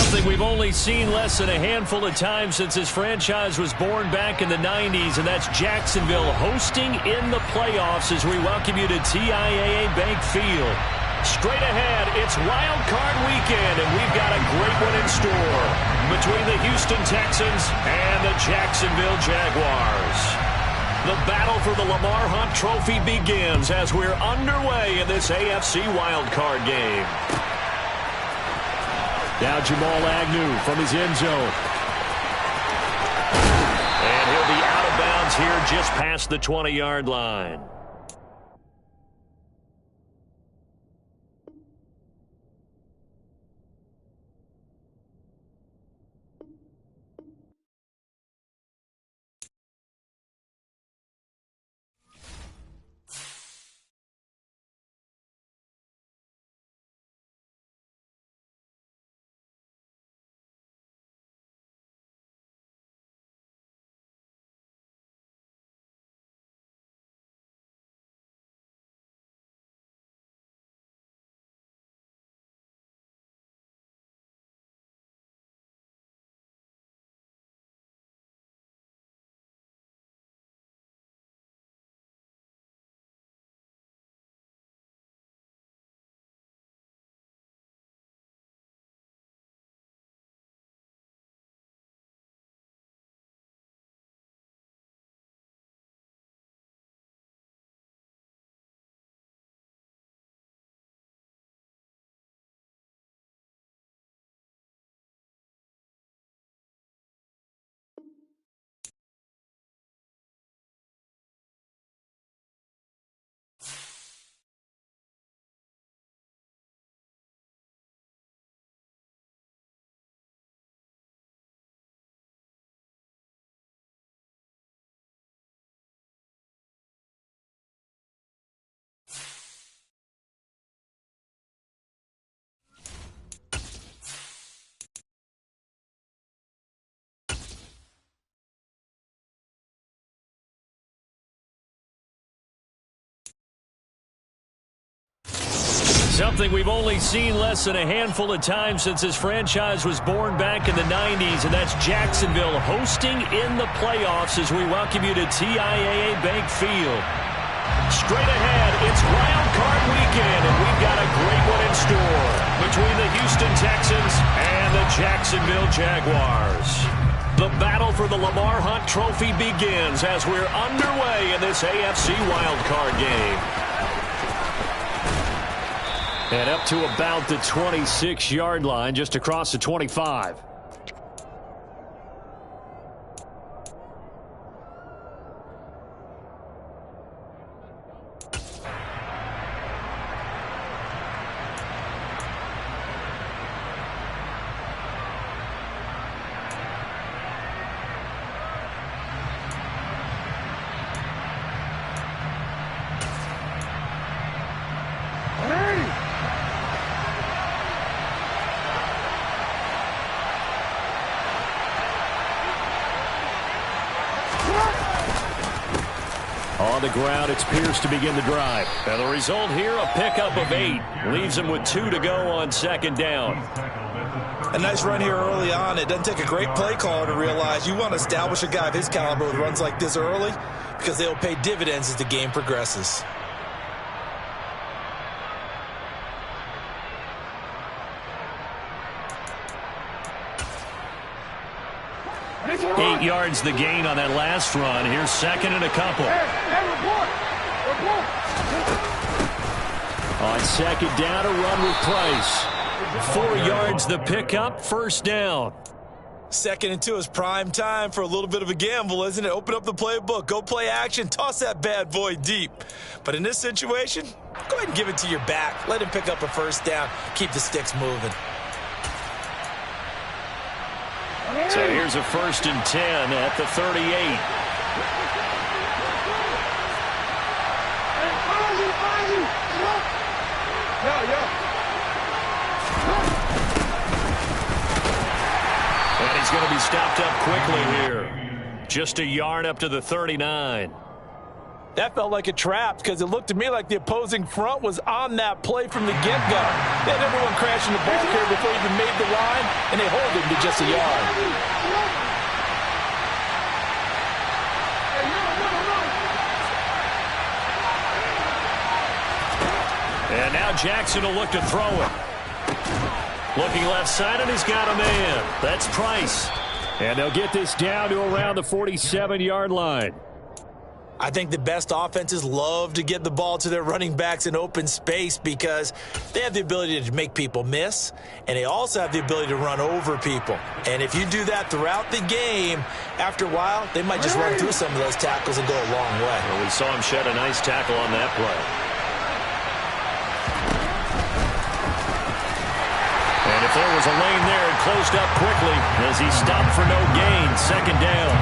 Something we've only seen less than a handful of times since this franchise was born back in the 90s, and that's Jacksonville hosting in the playoffs as we welcome you to TIAA Bank Field. Straight ahead, it's Wild Card Weekend, and we've got a great one in store between the Houston Texans and the Jacksonville Jaguars. The battle for the Lamar Hunt Trophy begins as we're underway in this AFC Wild Card game. Now Jamal Agnew from his end zone. And he'll be out of bounds here just past the 20-yard line. Something we've only seen less than a handful of times since this franchise was born back in the 90s, and that's Jacksonville hosting in the playoffs as we welcome you to TIAA Bank Field. Straight ahead, it's Wild Card Weekend, and we've got a great one in store between the Houston Texans and the Jacksonville Jaguars. The battle for the Lamar Hunt Trophy begins as we're underway in this AFC Wild Card game. And up to about the 26-yard line, just across the 25. On the ground, it's Pierce to begin the drive. And the result here, a pickup of 8. Leaves him with 2 to go on second down. A nice run here early on. It doesn't take a great play caller to realize you want to establish a guy of his caliber with runs like this early because they'll pay dividends as the game progresses. Eight yards the gain on that last run. Here's second and a couple. On second down, a run with Price. 4 yards the pickup, first down. 2nd and 2 is prime time for a little bit of a gamble, isn't it? Open up the playbook, go play action, toss that bad boy deep. But in this situation, go ahead and give it to your back. Let him pick up a first down, keep the sticks moving. So here's a 1st and 10 at the 38. And he's going to be stopped up quickly here. Just a yard up to the 39. That felt like a trap because it looked to me like the opposing front was on that play from the get-go. They had everyone crashing the ball carrier before he even made the line, and they hold him to just a yard. And now Jackson will look to throw it. Looking left side, and he's got a man. That's Price. And they'll get this down to around the 47-yard line. I think the best offenses love to get the ball to their running backs in open space because they have the ability to make people miss, and they also have the ability to run over people. And if you do that throughout the game, after a while, they might just run through some of those tackles and go a long way. Well, we saw him shed a nice tackle on that play. And if there was a lane there, it closed up quickly as he stopped for no gain. Second down.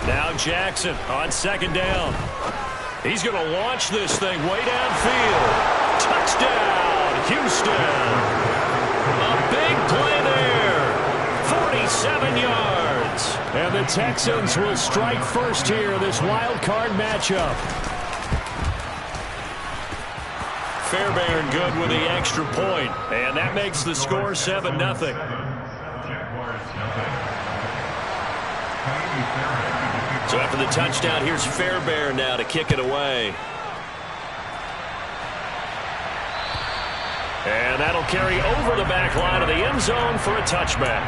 Now Jackson on second down. He's going to launch this thing way downfield. Touchdown, Houston. A big play there. 47 yards. And the Texans will strike first here, this wild card matchup. Fairbairn good with the extra point, and that makes the score 7-0. So after the touchdown, here's Fairbairn now to kick it away. And that'll carry over the back line of the end zone for a touchback.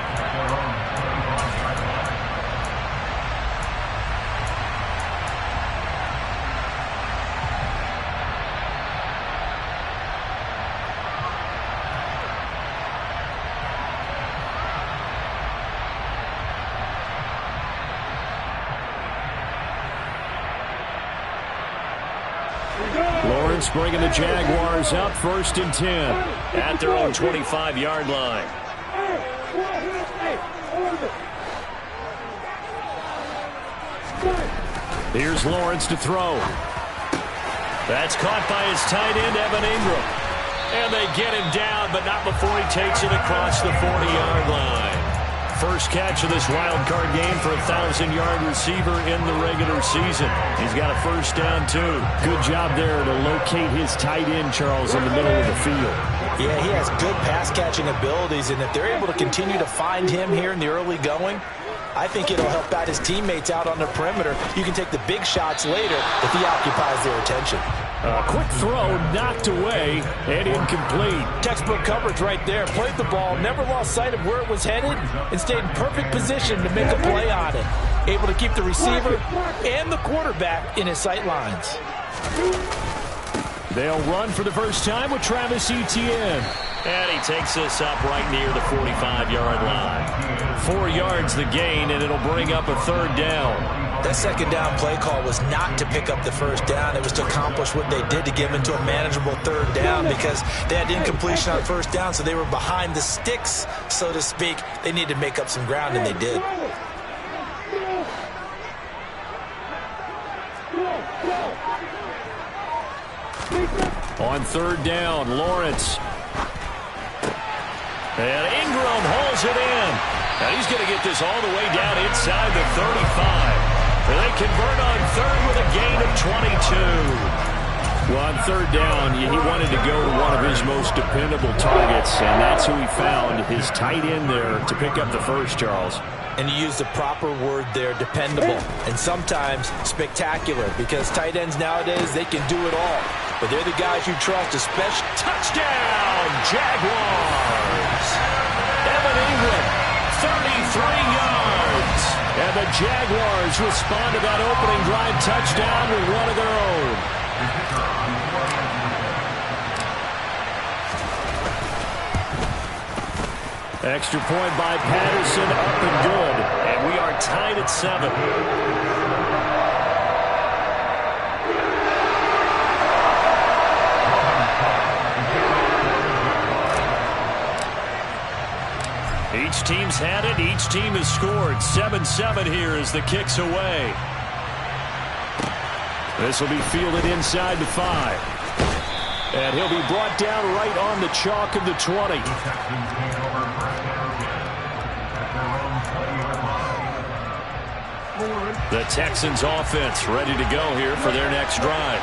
Lawrence bringing the Jaguars up 1st and 10 at their own 25-yard line. Here's Lawrence to throw. That's caught by his tight end, Evan Ingram. And they get him down, but not before he takes it across the 40-yard line. First catch of this wild card game for a 1,000-yard receiver in the regular season. He's got a first down, too. Good job there to locate his tight end, Charles, in the middle of the field. Yeah, he has good pass-catching abilities, and if they're able to continue to find him here in the early going, I think it'll help out his teammates out on the perimeter. You can take the big shots later if he occupies their attention. A quick throw knocked away and incomplete. Textbook coverage right there. Played the ball, never lost sight of where it was headed, and stayed in perfect position to make a play on it. Able to keep the receiver and the quarterback in his sight lines. They'll run for the first time with Travis Etienne. And he takes this up right near the 45-yard line. 4 yards the gain, and it'll bring up a third down. That second down play call was not to pick up the first down. It was to accomplish what they did to give into a manageable third down because they had incompletion on first down, so they were behind the sticks, so to speak. They needed to make up some ground, and they did. On third down, Lawrence. And Ingram hauls it in. And he's going to get this all the way down inside the 35. And they convert on third with a gain of 22. Well, on third down, he wanted to go to one of his most dependable targets, and that's who he found, his tight end there, to pick up the first, Charles. And you use the proper word there, dependable, and sometimes spectacular, because tight ends nowadays, they can do it all. But they're the guys you trust, especially. Touchdown, Jaguars! Evan Ingram, 33 yards. And the Jaguars respond to that opening drive touchdown with one of their own. Extra point by Patterson, up and good. And we are tied at 7. Each team's had it. Each team has scored. 7-7 here as the kick's away. This will be fielded inside the 5. And he'll be brought down right on the chalk of the 20. The Texans offense ready to go here for their next drive.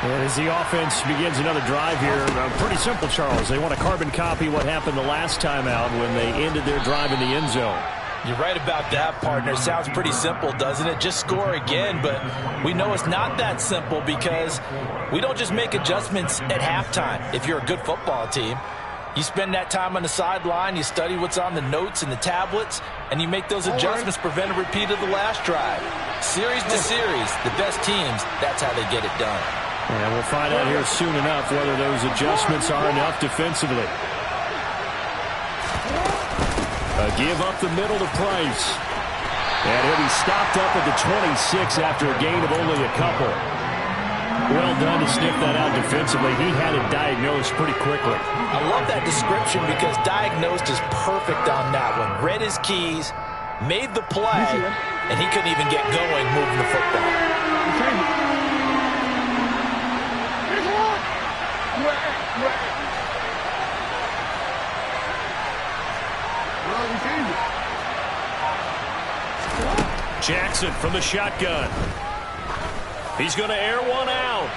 And as the offense begins another drive here, pretty simple, Charles. They want to carbon copy what happened the last time out when they ended their drive in the end zone. You're right about that, partner. Sounds pretty simple, doesn't it? Just score again, but we know it's not that simple because we don't just make adjustments at halftime. If you're a good football team, you spend that time on the sideline, you study what's on the notes and the tablets, and you make those adjustments, prevent a repeat of the last drive. Series to series, the best teams, that's how they get it done. And we'll find out here soon enough whether those adjustments are enough defensively. A give up the middle to Price. And he'll be stopped up at the 26 after a gain of only a couple. Well done to sniff that out defensively. He had it diagnosed pretty quickly. I love that description because diagnosed is perfect on that one. Read his keys, made the play, and he couldn't even get going moving the football. Jackson from the shotgun. He's going to air one out.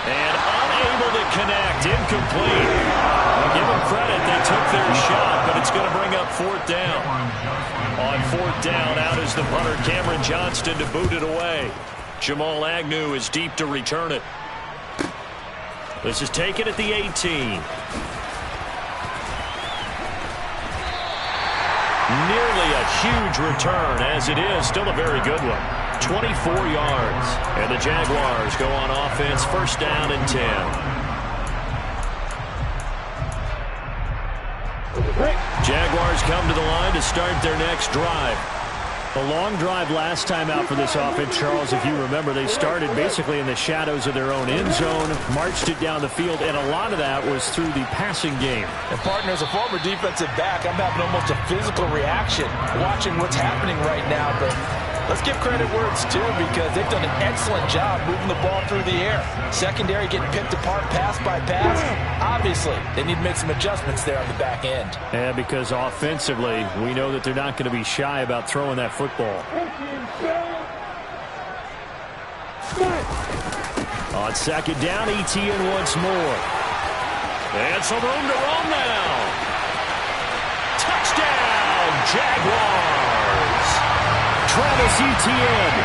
And unable to connect. Incomplete. I'll give them credit. They took their shot, but it's going to bring up 4th down. On 4th down, out is the punter, Cameron Johnston, to boot it away. Jamal Agnew is deep to return it. This is taken at the 18. Nearly a huge return, as it is still a very good one. 24 yards. And the Jaguars go on offense, 1st down and 10. Jaguars come to the line to start their next drive. A long drive last time out for this offense, Charles. If you remember, they started basically in the shadows of their own end zone, marched it down the field, and a lot of that was through the passing game. And partner, as a former defensive back, I'm having almost a physical reaction watching what's happening right now. But let's give credit where it's due because they've done an excellent job moving the ball through the air. Secondary getting picked apart pass by pass. Obviously, they need to make some adjustments there on the back end. Yeah, because offensively, we know that they're not going to be shy about throwing that football. On 2nd down, Etienne once more. And some room to roam now. Touchdown, Jaguars. Travis Etienne,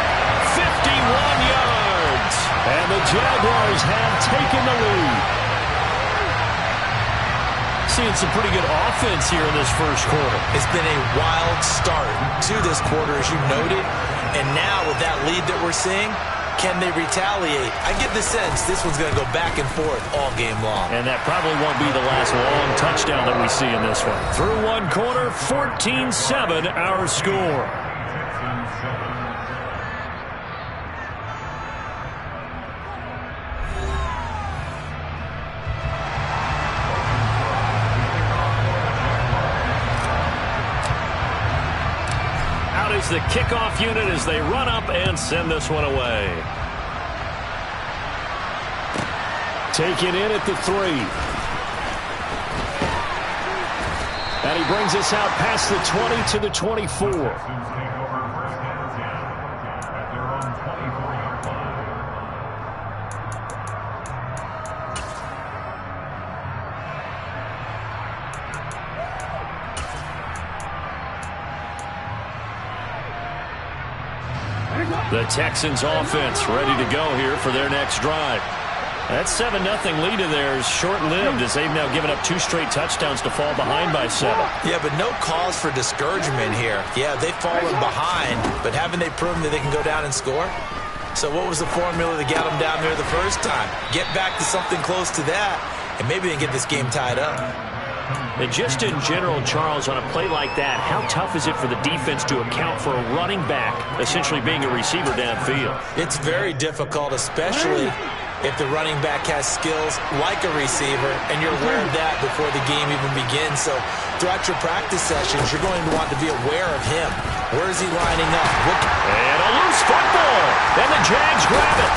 51 yards. And the Jaguars have taken the lead. Seeing some pretty good offense here in this first quarter. It's been a wild start to this quarter, as you noted. And now with that lead that we're seeing, can they retaliate? I get the sense this one's going to go back and forth all game long. And that probably won't be the last long touchdown that we see in this one. Through one quarter, 14-7 our score. Is the kickoff unit as they run up and send this one away. Taken in at the 3. And he brings us out past the 20 to the 24. The Texans offense ready to go here for their next drive. That 7-0 lead of theirs short-lived as they've now given up 2 straight touchdowns to fall behind by 7. Yeah, but no cause for discouragement here. Yeah, they've fallen behind, but haven't they proven that they can go down and score? So what was the formula that got them down there the first time? Get back to something close to that, and maybe they can get this game tied up. And just in general, Charles, on a play like that, how tough is it for the defense to account for a running back essentially being a receiver downfield? It's very difficult, especially if the running back has skills like a receiver, and you're aware of that before the game even begins. So throughout your practice sessions, you're going to want to be aware of him. Where is he lining up? And a loose football. And the Jags grab it.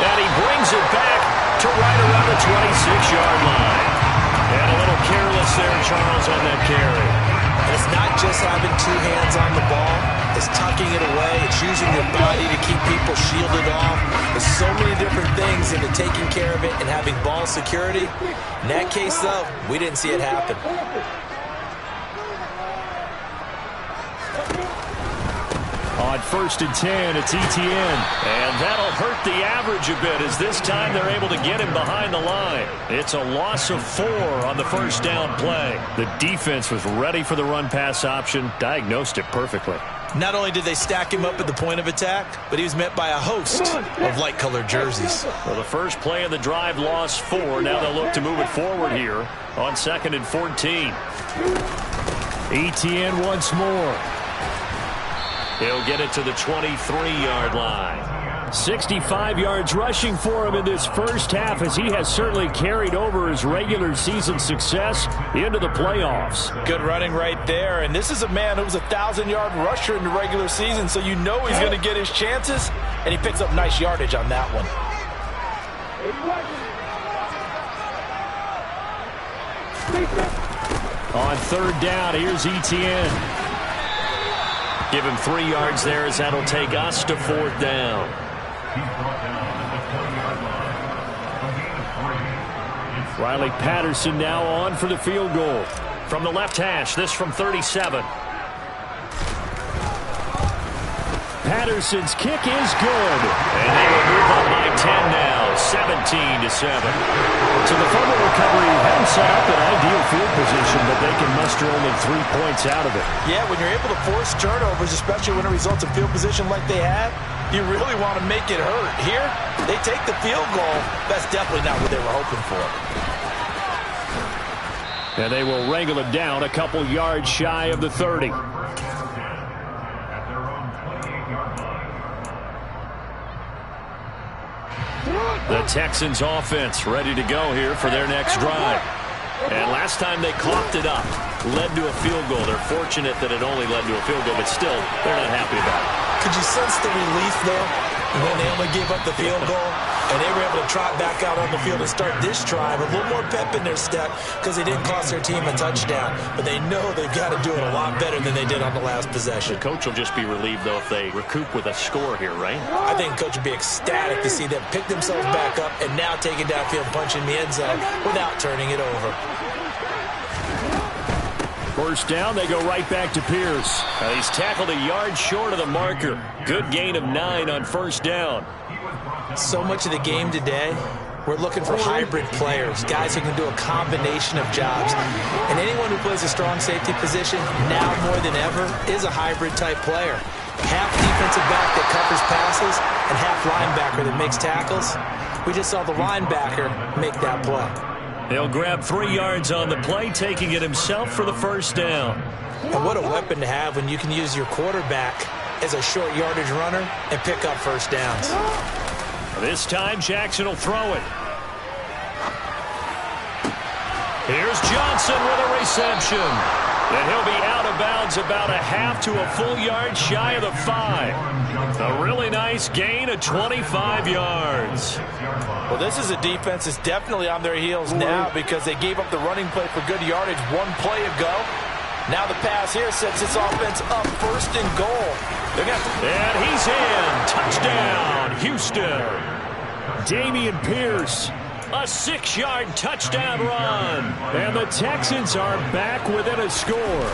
And he brings it back to right around the 26-yard line. And a little careless there, Charles, on that carry. And it's not just having two hands on the ball. It's tucking it away. It's using your body to keep people shielded off. There's so many different things into taking care of it and having ball security. In that case, though, we didn't see it happen. On 1st and 10, it's Etienne. And that'll hurt the average a bit as this time they're able to get him behind the line. It's a loss of 4 on the first down play. The defense was ready for the run-pass option, diagnosed it perfectly. Not only did they stack him up at the point of attack, but he was met by a host of light-colored jerseys. Well, the first play of the drive lost 4. Now they'll look to move it forward here on 2nd and 14. Etienne once more. He'll get it to the 23-yard line. 65 yards rushing for him in this first half as he has certainly carried over his regular season success into the playoffs. Good running right there. And this is a man who was a 1,000-yard rusher in the regular season, so you know he's going to get his chances, and he picks up nice yardage on that one. On 3rd down, here's Etienne. Give him 3 yards there as that'll take us to 4th down. Riley Patterson now on for the field goal. From the left hash, this from 37. Patterson's kick is good. And they will move up by 10 now, 17-7. So the fumble recovery had them set up in ideal field position, but they can muster only 3 points out of it. Yeah, when you're able to force turnovers, especially when it results in field position like they had, you really want to make it hurt. Here, they take the field goal. That's definitely not what they were hoping for. And they will wrangle it down a couple yards shy of the 30. The Texans offense ready to go here for their next drive. And last time they coughed it up, led to a field goal. They're fortunate that it only led to a field goal, but still, they're not happy about it. Could you sense the relief there when they only gave up the field goal and they were able to trot back out on the field and start this drive? A little more pep in their step because they didn't cost their team a touchdown, but they know they've got to do it a lot better than they did on the last possession. The coach will just be relieved, though, if they recoup with a score here, right? I think coach would be ecstatic to see them pick themselves back up and now take it downfield, punch in the end zone without turning it over. First down, they go right back to Pierce. He's tackled a yard short of the marker. Good gain of 9 on first down. So much of the game today, we're looking for hybrid players, guys who can do a combination of jobs. And anyone who plays a strong safety position, now more than ever, is a hybrid-type player. Half defensive back that covers passes and half linebacker that makes tackles. We just saw the linebacker make that play. He'll grab 3 yards on the play, taking it himself for the first down. And what a weapon to have when you can use your quarterback as a short yardage runner and pick up first downs. This time, Jackson will throw it. Here's Johnson with a reception. And he'll be out of bounds about a half to a full yard shy of the 5. A really nice gain of 25 yards. Well, this is a defense that's definitely on their heels now because they gave up the running play for good yardage one play ago. Now the pass here sets this offense up 1st and goal. And he's in. Touchdown, Houston. Dameon Pierce. A 6-yard touchdown run. And the Texans are back within a score.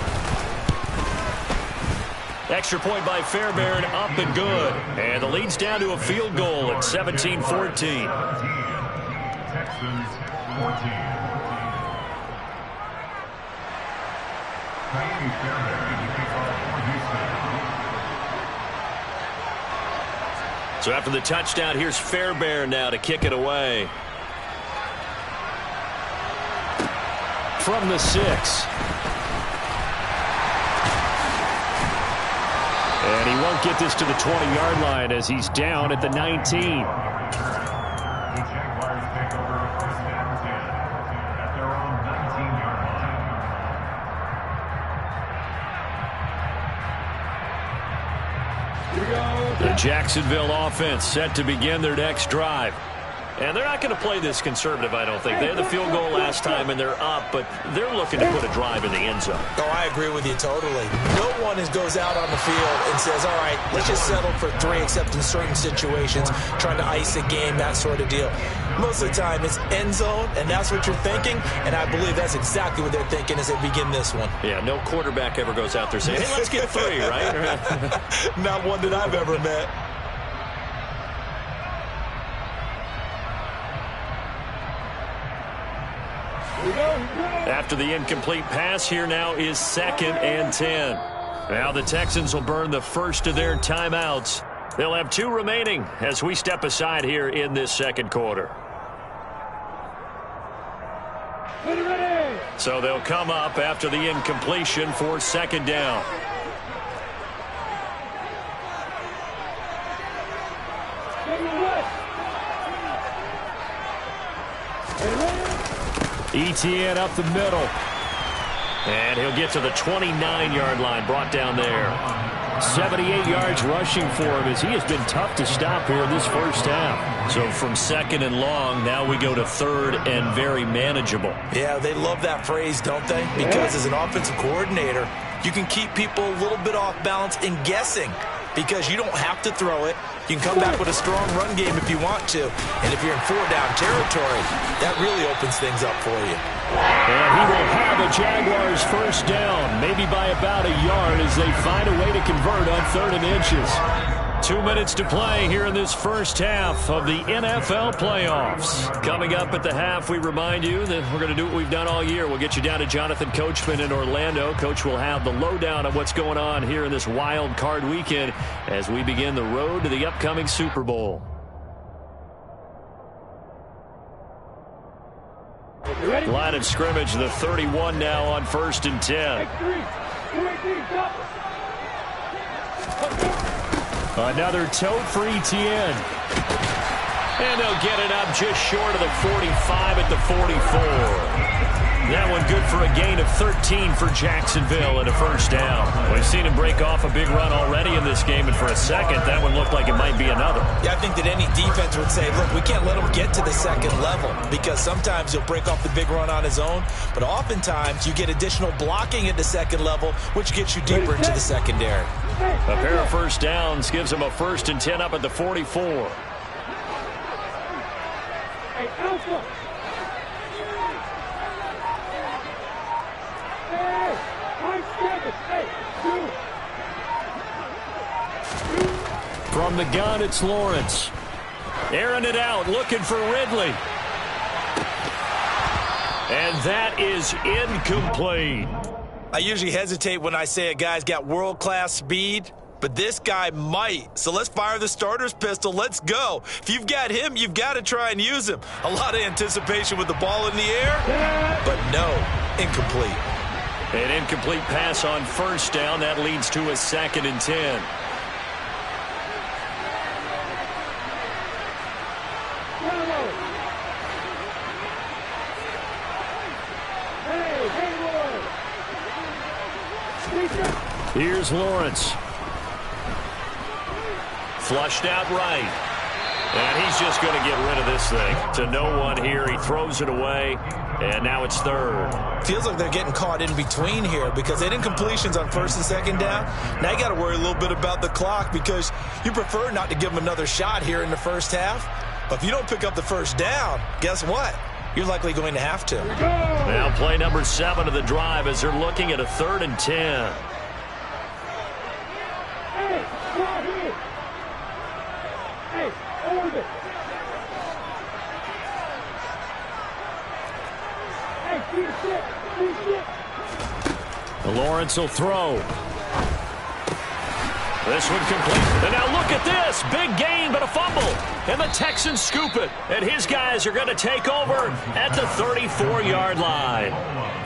Extra point by Fairbairn, up and good. And the lead's down to a field goal at 17-14. Texans 14. So after the touchdown, here's Fairbairn now to kick it away. From the 6. And he won't get this to the 20-yard line as he's down at the 19. The Jacksonville offense set to begin their next drive. And they're not going to play this conservative, I don't think. They had the field goal last time, and they're up, but they're looking to put a drive in the end zone. Oh, I agree with you totally. No one goes out on the field and says, all right, let's just settle for 3, except in certain situations, trying to ice a game, that sort of deal. Most of the time, it's end zone, and that's what you're thinking, and I believe that's exactly what they're thinking as they begin this one. Yeah, no quarterback ever goes out there saying, hey, let's get 3, right? Not one that I've ever met. After the incomplete pass, here now is 2nd and 10. Now the Texans will burn the first of their timeouts. They'll have 2 remaining as we step aside here in this second quarter. So they'll come up after the incompletion for 2nd down. ETN up the middle. And he'll get to the 29-yard line, brought down there. 78 yards rushing for him as he has been tough to stop here in this first half. So from 2nd and long, now we go to 3rd and very manageable. Yeah, they love that phrase, don't they? Because as an offensive coordinator, you can keep people a little bit off balance and guessing because you don't have to throw it. You can come back with a strong run game if you want to. And if you're in 4-down territory, that really opens things up for you. And he will have a Jaguars first down, maybe by about a yard as they find a way to convert on 3rd and inches. 2 minutes to play here in this first half of the NFL playoffs. Coming up at the half, we remind you that we're going to do what we've done all year. We'll get you down to Jonathan Coachman in Orlando. Coach will have the lowdown on what's going on here in this wild card weekend as we begin the road to the upcoming Super Bowl. Line of scrimmage, the 31 now on 1st and 10. Another toe for ETN. And they'll get it up just short of the 45 at the 44. That one good for a gain of 13 for Jacksonville and a first down. We've seen him break off a big run already in this game, and for a second, that one looked like it might be another. Yeah, I think that any defense would say, look, we can't let him get to the second level because sometimes he'll break off the big run on his own, but oftentimes you get additional blocking at the second level, which gets you deeper into the secondary. A pair of first downs gives him a 1st and 10 up at the 44. From the gun, it's Lawrence. Airing it out, looking for Ridley. And that is incomplete. I usually hesitate when I say a guy's got world-class speed, but this guy might. So let's fire the starter's pistol. Let's go. If you've got him, you've got to try and use him. A lot of anticipation with the ball in the air, but no, incomplete. An incomplete pass on first down. That leads to a 2nd and 10. Here's Lawrence. Flushed out right. And he's just going to get rid of this thing. To no one here. He throws it away. And now it's 3rd. Feels like they're getting caught in between here because they did incompletions on 1st and 2nd down. Now you got to worry a little bit about the clock because you prefer not to give them another shot here in the first half. But if you don't pick up the first down, guess what? You're likely going to have to. Now play number 7 of the drive as they're looking at a 3rd and 10. Lawrence will throw. This one complete. And now look at this. Big gain, but a fumble. And the Texans scoop it. And his guys are going to take over at the 34-yard line.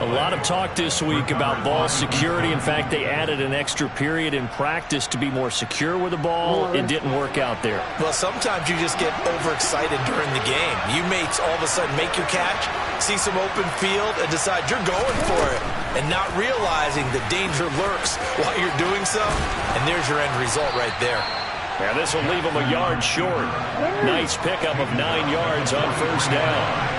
A lot of talk this week about ball security. In fact, they added an extra period in practice to be more secure with the ball. It didn't work out there. Well, sometimes you just get overexcited during the game. You may all of a sudden make your catch, see some open field, and decide you're going for it. and not realizing the danger lurks while you're doing so. And there's your end result right there. Yeah, this will leave them a yard short. Nice pickup of 9 yards on first down.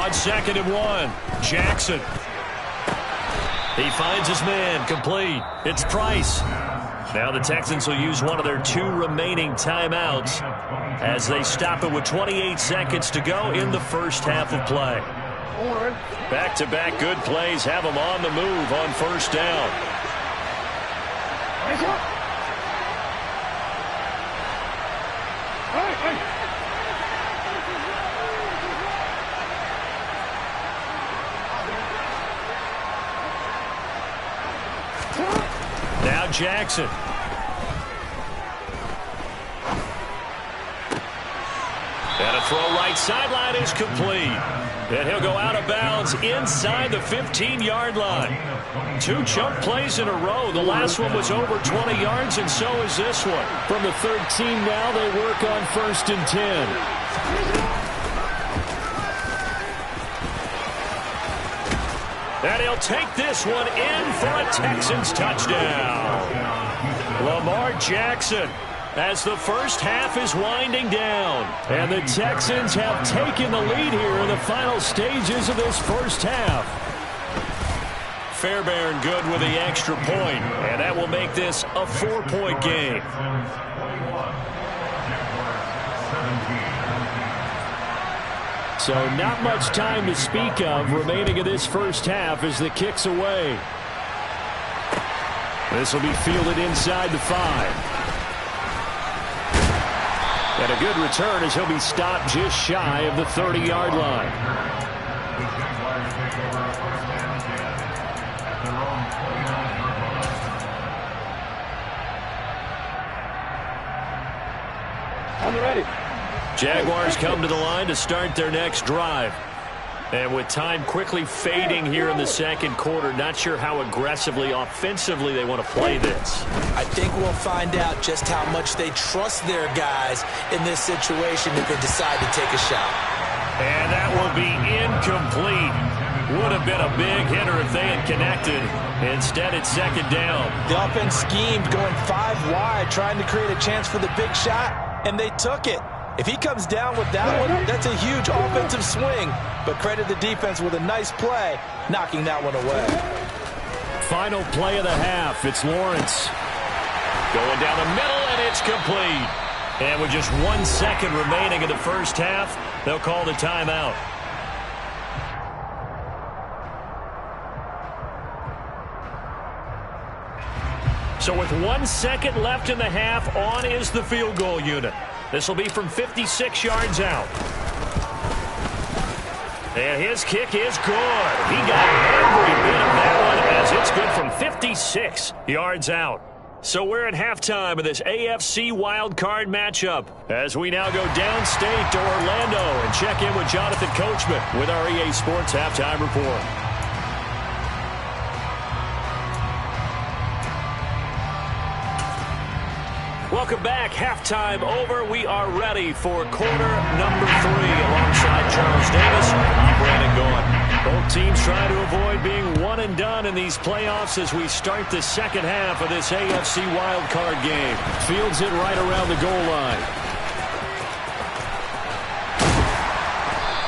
On 2nd and 1, Jackson. He finds his man, complete. It's Price. Now the Texans will use one of their 2 remaining timeouts as they stop it with 28 seconds to go in the first half of play. Back-to-back good plays have them on the move on first down. Now Jackson. And a throw right sideline is complete. And he'll go out of bounds inside the 15-yard line. 2 jump plays in a row. The last one was over 20 yards, and so is this one. From the 13 now, they work on 1st and 10. And he'll take this one in for a Texans touchdown. Lamar Jackson, as the first half is winding down. And the Texans have taken the lead here in the final stages of this first half. Fairbairn good with the extra point, and that will make this a 4-point game. So not much time to speak of remaining in this first half as the kick's away. This will be fielded inside the 5. And a good return as he'll be stopped just shy of the 30-yard line. I'm ready. Jaguars come to the line to start their next drive. And with time quickly fading here in the second quarter, not sure how aggressively, offensively they want to play this. I think we'll find out just how much they trust their guys in this situation if they decide to take a shot. And that will be incomplete. Would have been a big hitter if they had connected. Instead, it's 2nd down. The offense schemed going 5 wide, trying to create a chance for the big shot, and they took it. If he comes down with that one, that's a huge offensive swing. But credit the defense with a nice play, knocking that one away. Final play of the half. It's Lawrence. Going down the middle, and it's complete. And with just 1 second remaining in the first half, they'll call the timeout. So with 1 second left in the half, on is the field goal unit. This will be from 56 yards out. And his kick is good. He got every bit of that one as it's good from 56 yards out. So we're at halftime of this AFC wildcard matchup as we now go downstate to Orlando and check in with Jonathan Coachman with our EA Sports Halftime Report. Welcome back. Halftime over. We are ready for quarter number 3 alongside Charles Davis. I'm Brandon Gaughan. Both teams trying to avoid being one and done in these playoffs as we start the second half of this AFC wildcard game. Fields it right around the goal line.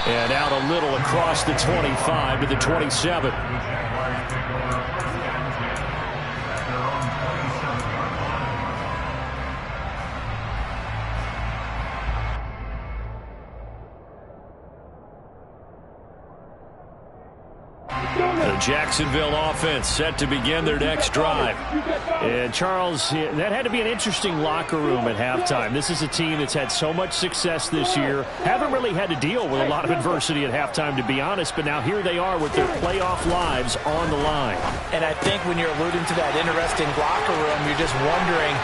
And out a little across the 25 to the 27. The Jacksonville offense set to begin their next drive. And Charles, that had to be an interesting locker room at halftime. This is a team that's had so much success this year. Haven't really had to deal with a lot of adversity at halftime, to be honest, but now here they are with their playoff lives on the line. And I think when you're alluding to that interesting locker room, you're just wondering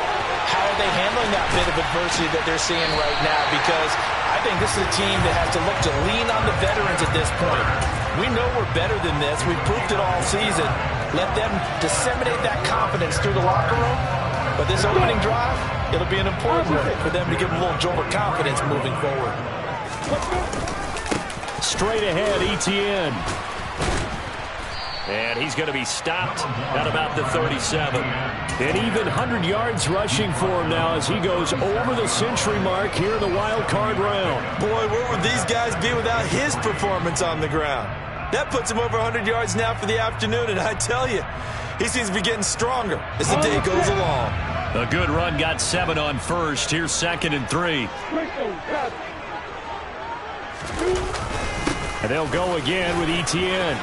how are they handling that bit of adversity that they're seeing right now, because I think this is a team that has to look to lean on the veterans at this point. We know we're better than this. We've proved it all season. Let them disseminate that confidence through the locker room. But this opening drive, It'll be an important one for them to give them a little jolt of confidence moving forward. Straight ahead, Etienne. And he's going to be stopped at about the 37. And even 100 yards rushing for him now as he goes over the century mark here in the wild card round. Boy, where would these guys be without his performance on the ground? That puts him over 100 yards now for the afternoon, and I tell you, he seems to be getting stronger as the day goes along. A good run, got 7 on first. Here's 2nd and 3. And they'll go again with Etienne.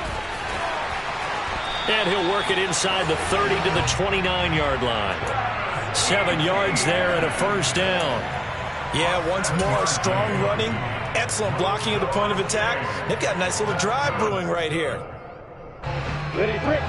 And he'll work it inside the 30 to the 29-yard line. 7 yards there and a first down. Yeah, once more, strong running, excellent blocking at the point of attack. They've got a nice little drive brewing right here. Ready, quick.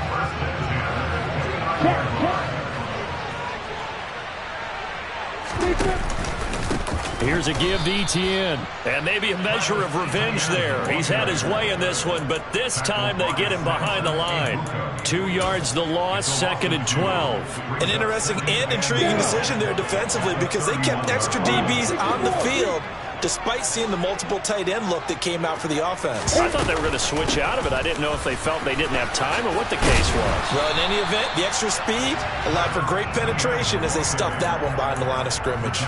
Here's a give to Etienne. And maybe a measure of revenge there. He's had his way in this one, but this time they get him behind the line. 2 yards the loss, 2nd and 12. An interesting and intriguing decision there defensively because they kept extra DBs on the field despite seeing the multiple tight end look that came out for the offense. I thought they were going to switch out of it. I didn't know if they felt they didn't have time or what the case was. Well, in any event, the extra speed allowed for great penetration as they stuffed that one behind the line of scrimmage.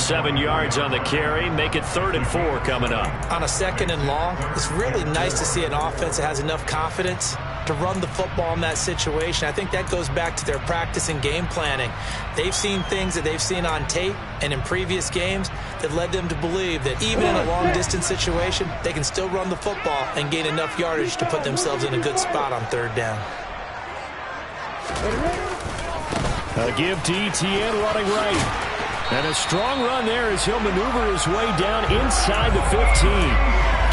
7 yards on the carry. Make it 3rd and 4 coming up. On a 2nd and long, it's really nice to see an offense that has enough confidence to run the football in that situation. I think that goes back to their practice and game planning. They've seen things that they've seen on tape and in previous games that led them to believe that even in a long-distance situation, they can still run the football and gain enough yardage to put themselves in a good spot on 3rd down. A give to Etienne running right. And a strong run there as he'll maneuver his way down inside the 15.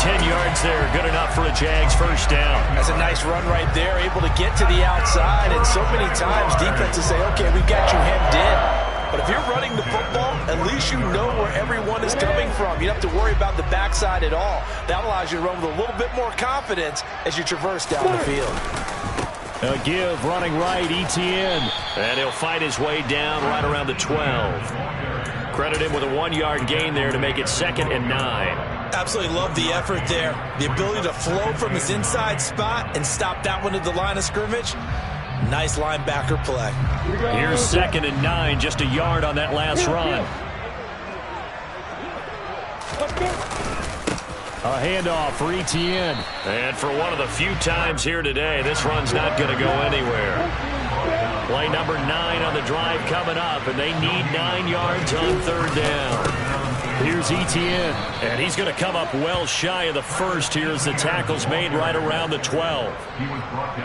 10 yards there, good enough for a Jags first down. That's a nice run right there, able to get to the outside. And so many times defenses say, okay, we've got you hemmed in. But if you're running the football, at least you know where everyone is coming from. You don't have to worry about the backside at all. That allows you to run with a little bit more confidence as you traverse down the field. A give running right, Etienne. And he'll fight his way down right around the 12. Credit him with a 1-yard gain there to make it 2nd and 9. Absolutely love the effort there. The ability to flow from his inside spot and stop that one at the line of scrimmage. Nice linebacker play. Here's 2nd and 9, just a yard on that last run. A handoff for Etienne. And for one of the few times here today, this run's not going to go anywhere. Play number 9 on the drive coming up, and they need 9 yards on 3rd down. Here's Etienne. And he's going to come up well shy of the first here as the tackle's made right around the 12.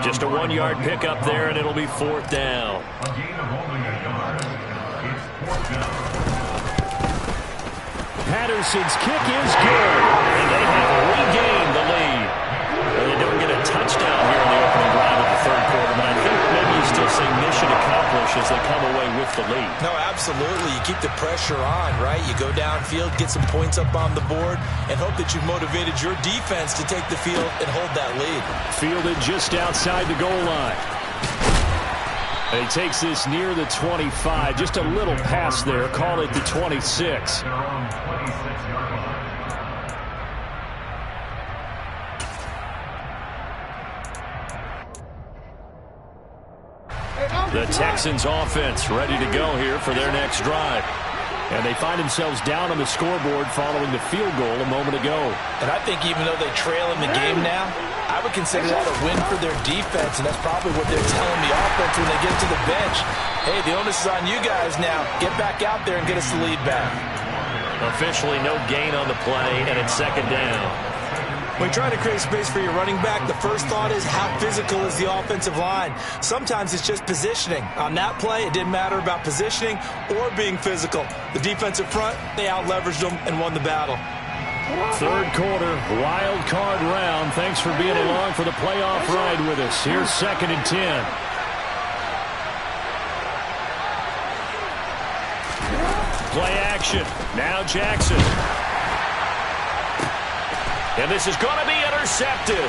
Just a 1-yard pickup there, and it'll be 4th down. Patterson's kick is good. And they have regained the lead. Well, they don't get a touchdown here in the opening drive of the 3rd quarter, but I think maybe you still say mission accomplished as they come away with the lead. No, absolutely. You keep the pressure on, right? You go downfield, get some points up on the board, and hope that you've motivated your defense to take the field and hold that lead. Fielded just outside the goal line. And he takes this near the 25. Just a little pass there. Call it the 26. The Texans offense ready to go here for their next drive. And they find themselves down on the scoreboard following the field goal a moment ago. And I think even though they trail in the game now, I would consider that a win for their defense, and that's probably what they're telling the offense when they get to the bench. Hey, the onus is on you guys now. Get back out there and get us the lead back. Officially no gain on the play, and it's 2nd down. When you're trying to create space for your running back, the first thought is how physical is the offensive line. Sometimes it's just positioning. On that play, it didn't matter about positioning or being physical. The defensive front, they out-leveraged them and won the battle. 3rd quarter, wild card round. Thanks for being along for the playoff ride with us. Here's 2nd and 10. Play action. Now Jackson. And this is going to be intercepted.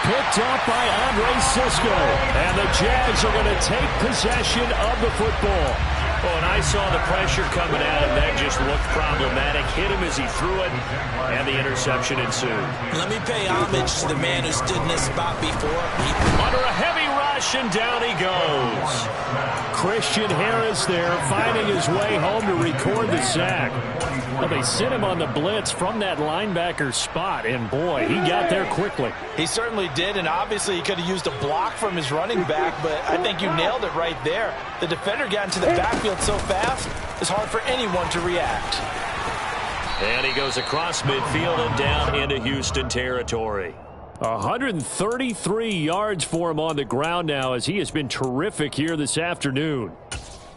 Picked up by Andre Sisco. And the Jags are going to take possession of the football. Oh, and I saw the pressure coming at him. That just looked problematic. Hit him as he threw it, and the interception ensued. Let me pay homage to the man who stood in this spot before. Under a heavy rush, and down he goes. Christian Harris there, finding his way home to record the sack. Well, they sent him on the blitz from that linebacker spot, and boy, he got there quickly. He certainly did, and obviously he could have used a block from his running back, but I think you nailed it right there. The defender got into the backfield so fast, it's hard for anyone to react. And he goes across midfield and down into Houston territory. 133 yards for him on the ground now, as he has been terrific here this afternoon.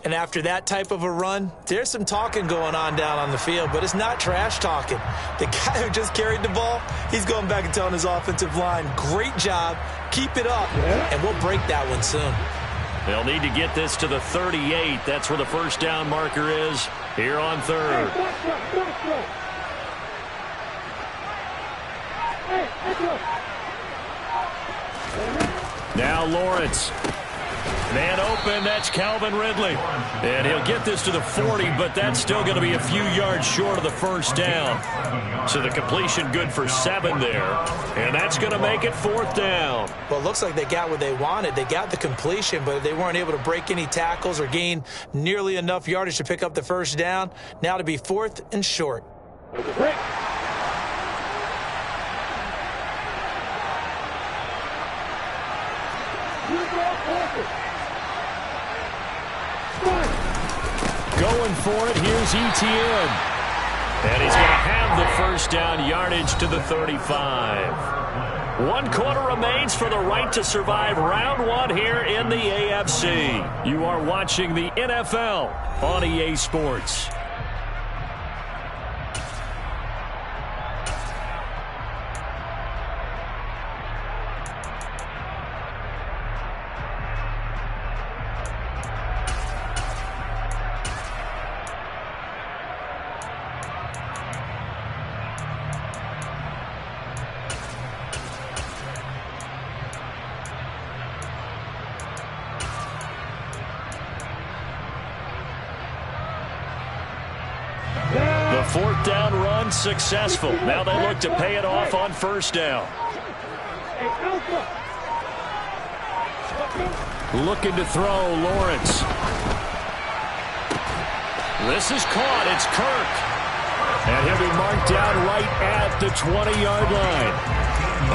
And after that type of a run, there's some talking going on down on the field, but it's not trash talking. The guy who just carried the ball, he's going back and telling his offensive line, great job, keep it up, and we'll break that one soon. They'll need to get this to the 38. That's where the first down marker is here on third. Now Lawrence. Man open, that's Calvin Ridley. And he'll get this to the 40, but that's still going to be a few yards short of the first down. So the completion good for 7 there. And that's going to make it 4th down. Well, it looks like they got what they wanted. They got the completion, but they weren't able to break any tackles or gain nearly enough yardage to pick up the first down. Now to be 4th and short. Going for it, here's Etienne. And he's going to have the first down yardage to the 35. 1 quarter remains for the right to survive round 1 here in the AFC. You are watching the NFL on EA Sports. The 4th down run successful. Now they look to pay it off on first down. Looking to throw, Lawrence. This is caught. It's Kirk. And he'll be marked down right at the 20-yard line.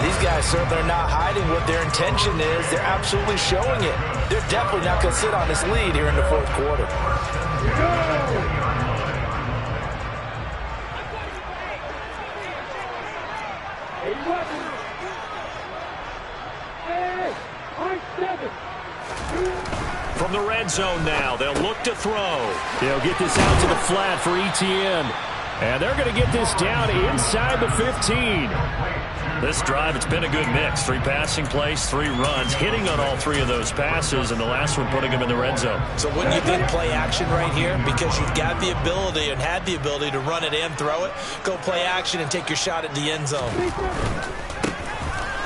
These guys certainly are not hiding what their intention is. They're absolutely showing it. They're definitely not going to sit on this lead here in the 4th quarter. From the red zone now, they'll look to throw. They'll get this out to the flat for Etienne. And they're going to get this down inside the 15. This drive, it's been a good mix. 3 passing plays, 3 runs, hitting on all 3 of those passes, and the last one putting them in the red zone. So wouldn't you think play action right here? Because you've got the ability and had the ability to run it and throw it. Go play action and take your shot at the end zone.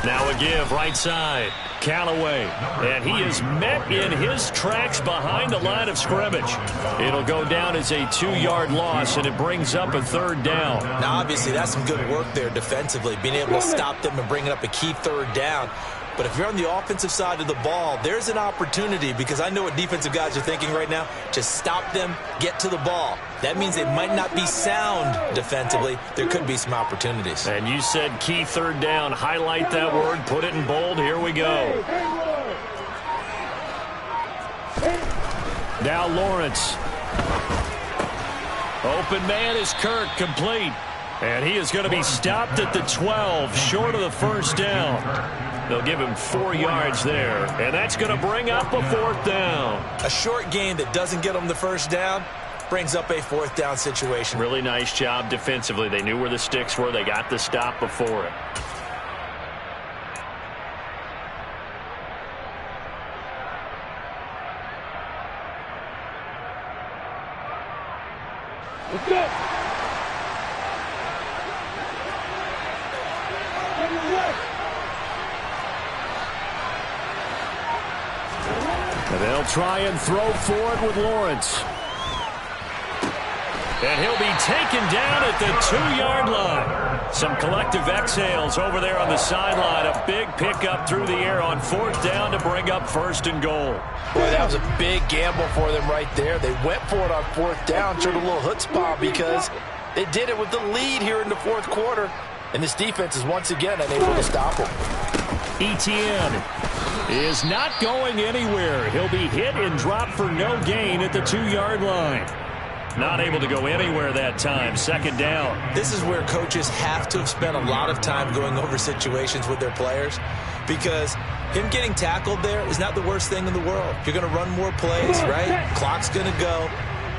Now a give right side. Callaway. And he is met in his tracks behind the line of scrimmage. It'll go down as a 2-yard loss, and it brings up a 3rd down. Now, obviously, that's some good work there defensively, being able to stop them and bringing up a key 3rd down. But if you're on the offensive side of the ball, there's an opportunity, because I know what defensive guys are thinking right now. Just stop them, get to the ball. That means they might not be sound defensively. There could be some opportunities. And you said key 3rd down. Highlight that word. Put it in bold. Here we go. Now Lawrence. Open man is Kirk, complete. And he is going to be stopped at the 12, short of the first down. They'll give him 4 yards there, and that's going to bring up a 4th down. A short gain that doesn't get them the first down brings up a 4th down situation. Really nice job defensively. They knew where the sticks were. They got the stop before it. Let's go. And they'll try and throw for it with Lawrence. And he'll be taken down at the 2-yard line. Some collective exhales over there on the sideline. A big pickup through the air on 4th down to bring up 1st and goal. Boy, that was a big gamble for them right there. They went for it on 4th down, showed a little chutzpah because they did it with the lead here in the 4th quarter. And this defense is once again unable to stop them. Etienne is not going anywhere. He'll be hit and dropped for no gain at the 2-yard line. Not able to go anywhere that time. 2nd down. This is where coaches have to have spent a lot of time going over situations with their players, because him getting tackled there is not the worst thing in the world. You're going to run more plays, right? Clock's going to go.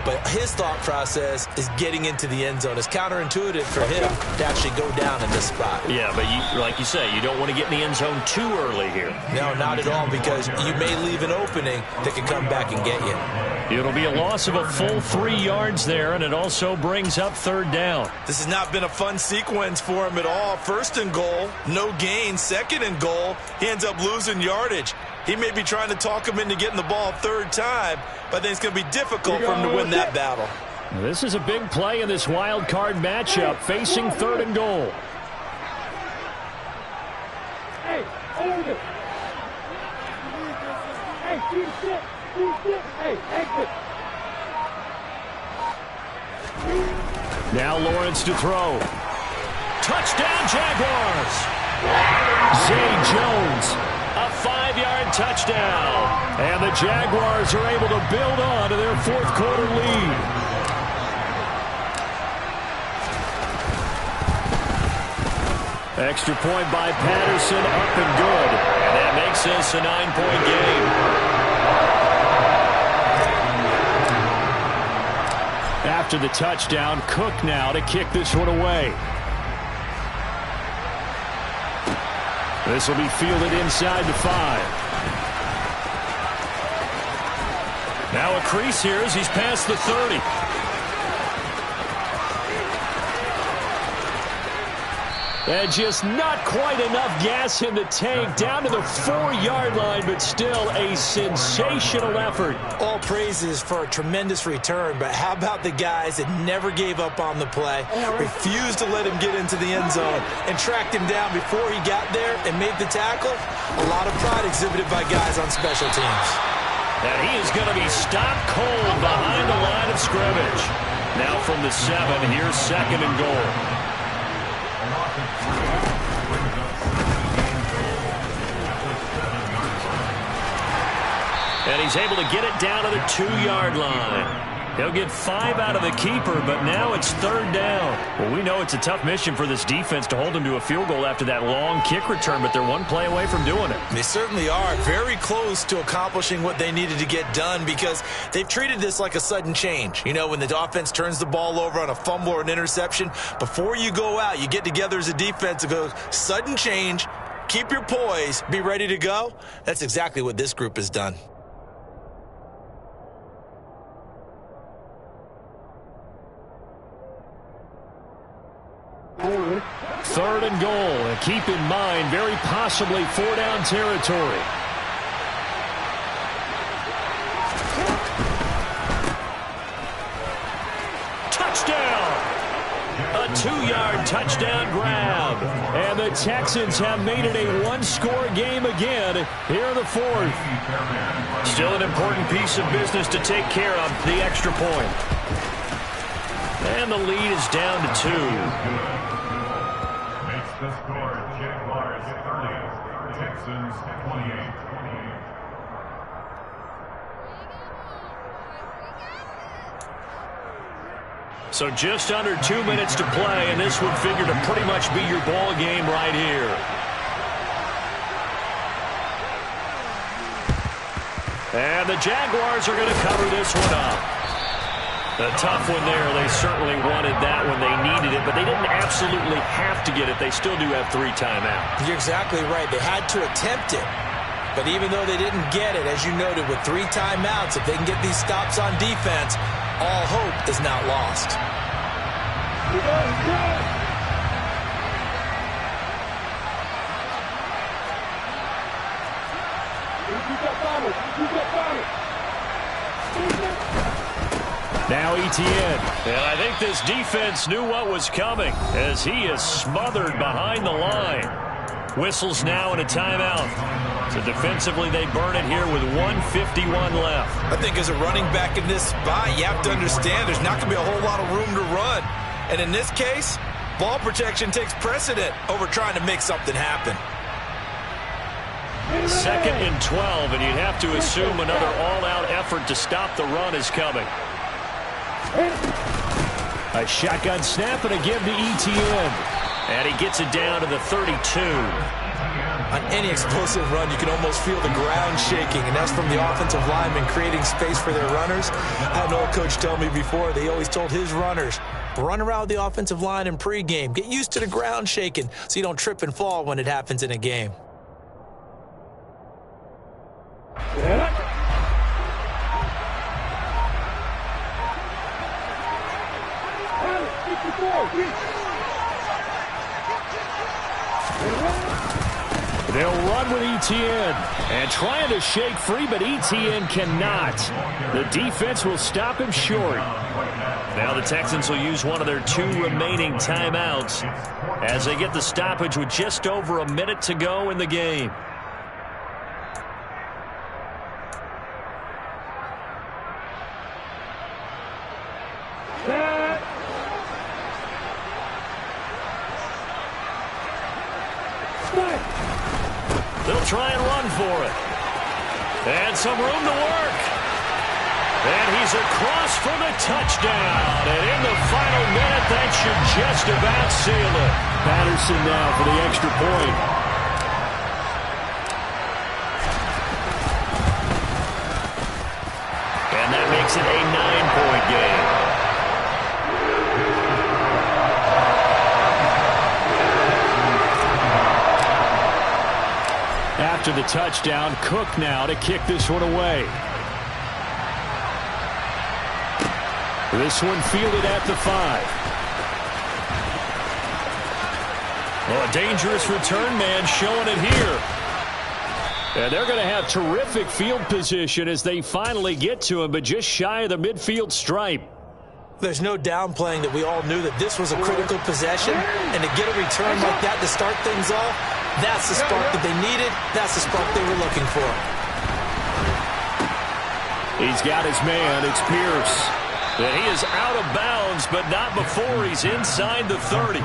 But his thought process is getting into the end zone. It's counterintuitive for him to actually go down in this spot. Yeah, but like you say, you don't want to get in the end zone too early here. No, not at all, because you may leave an opening that can come back and get you. It'll be a loss of a full 3 yards there, and it also brings up 3rd down. This has not been a fun sequence for him at all. 1st and goal, no gain. 2nd and goal, he ends up losing yardage. He may be trying to talk him into getting the ball 3rd time, but I think it's going to be difficult for him to win that battle. This is a big play in this wild card matchup, facing 3rd and goal. Hey, exit. Hey, hey, exit. Now Lawrence to throw. Touchdown, Jaguars! Zay Jones. A 5-yard touchdown. And the Jaguars are able to build on to their 4th quarter lead. Extra point by Patterson, up and good. And that makes this a 9-point game. After the touchdown, Cook now to kick this one away. This will be fielded inside the 5. Now a crease here as he's past the 30. And just not quite enough gas in the tank, down to the 4-yard line, but still a sensational effort. All praises for a tremendous return, but how about the guys that never gave up on the play, refused to let him get into the end zone, and tracked him down before he got there and made the tackle? A lot of pride exhibited by guys on special teams. And he is going to be stopped cold behind the line of scrimmage. Now from the 7, here's 2nd and goal. And he's able to get it down to the 2-yard line. He'll get 5 out of the keeper, but now it's 3rd down. Well, we know it's a tough mission for this defense to hold them to a field goal after that long kick return, but they're 1 play away from doing it. They certainly are very close to accomplishing what they needed to get done, because they've treated this like a sudden change. You know, when the offense turns the ball over on a fumble or an interception, before you go out, you get together as a defense and go, sudden change, keep your poise, be ready to go. That's exactly what this group has done. Third and goal, and keep in mind, very possibly 4-down territory. Touchdown! A 2-yard touchdown grab. And the Texans have made it a one-score game again here in the 4th. Still an important piece of business to take care of, the extra point. And the lead is down to 2. Makes the score Jaguars 30, Texans 28. So just under 2 minutes to play, and this would figure to pretty much be your ball game right here. And the Jaguars are going to cover this one up. A tough one there. They certainly wanted that when they needed it, but they didn't absolutely have to get it. They still do have 3 timeouts. You're exactly right. They had to attempt it. But even though they didn't get it, as you noted, with 3 timeouts, if they can get these stops on defense, all hope is not lost. Now Etienne. And I think this defense knew what was coming as he is smothered behind the line. Whistles now and a timeout. So defensively, they burn it here with 1:51 left. I think as a running back in this spot, you have to understand there's not going to be a whole lot of room to run. And in this case, ball protection takes precedent over trying to make something happen. 2nd and 12, and you'd have to assume another all-out effort to stop the run is coming. A shotgun snap and a give to Etienne. And he gets it down to the 32. On any explosive run, you can almost feel the ground shaking, and that's from the offensive linemen creating space for their runners. I had an old coach tell me before, they always told his runners, run around the offensive line in pregame. Get used to the ground shaking so you don't trip and fall when it happens in a game. They'll run with Etienne. And trying to shake free, but Etienne cannot. The defense will stop him short. Now the Texans will use one of their 2 remaining timeouts as they get the stoppage with just over a minute to go in the game. They'll try and run for it. And some room to work. And he's across for the touchdown. And in the final minute, that should just about seal it. Patterson now for the extra point. And that makes it a 9-point game. After the touchdown, Cook now to kick this one away. This one fielded at the 5. Well, a dangerous return man showing it here. And they're going to have terrific field position as they finally get to him, but just shy of the midfield stripe. There's no downplaying that we all knew that this was a critical possession, and to get a return like that to start things off, that's the spark that they needed. That's the spark they were looking for. He's got his man. It's Pierce. And he is out of bounds, but not before he's inside the 30.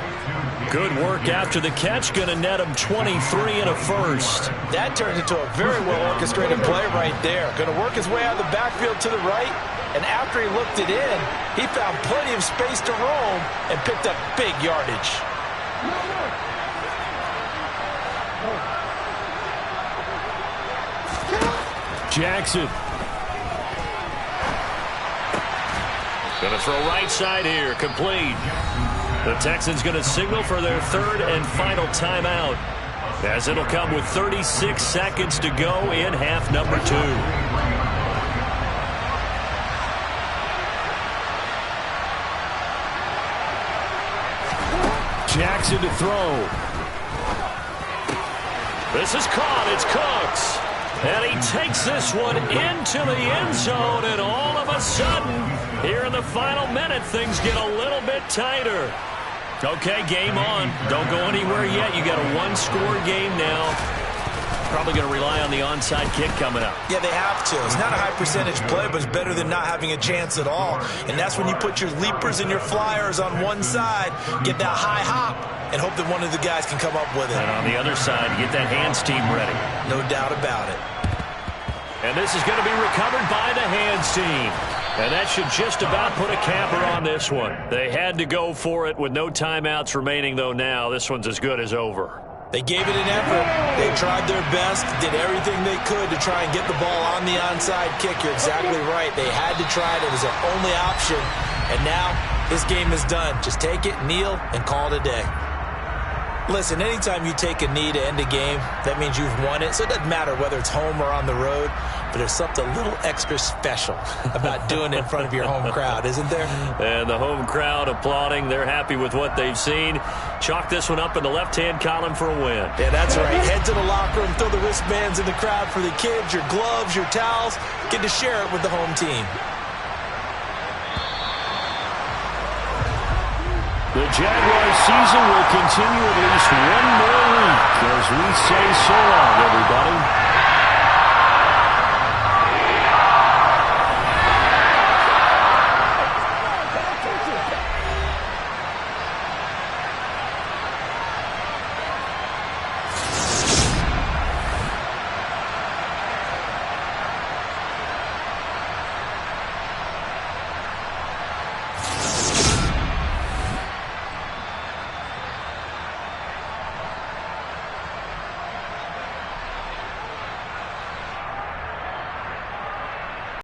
Good work after the catch. Going to net him 23 and a first. That turns into a very well-orchestrated play right there. Going to work his way out of the backfield to the right, and after he looked it in, he found plenty of space to roam and picked up big yardage. Jackson. Going to throw right side here, complete. The Texans going to signal for their 3rd and final timeout, as it'll come with 36 seconds to go in half number 2. Jackson to throw. This is caught. It's Cooks. And he takes this one into the end zone, and all of a sudden, here in the final minute, things get a little bit tighter. Okay, game on. Don't go anywhere yet. You got a 1-score game now. Probably going to rely on the onside kick coming up. Yeah, they have to. It's not a high-percentage play, but it's better than not having a chance at all. And that's when you put your leapers and your flyers on one side, get that high hop, and hope that one of the guys can come up with it. And on the other side, get that hands team ready. No doubt about it. And this is going to be recovered by the hands team. And that should just about put a capper on this one. They had to go for it with no timeouts remaining, though now. This one's as good as over. They gave it an effort. They tried their best, did everything they could to try and get the ball on the onside kick. You're exactly right. They had to try it. It was their only option. And now this game is done. Just take it, kneel, and call it a day. Listen, anytime you take a knee to end a game, that means you've won it. So it doesn't matter whether it's home or on the road, but there's something a little extra special about doing it in front of your home crowd, isn't there? And the home crowd applauding. They're happy with what they've seen. Chalk this one up in the left-hand column for a win. Yeah, that's right. Head to the locker room, throw the wristbands in the crowd for the kids, your gloves, your towels. Get to share it with the home team. The Jaguars season will continue at least one more week as we say so long, everybody.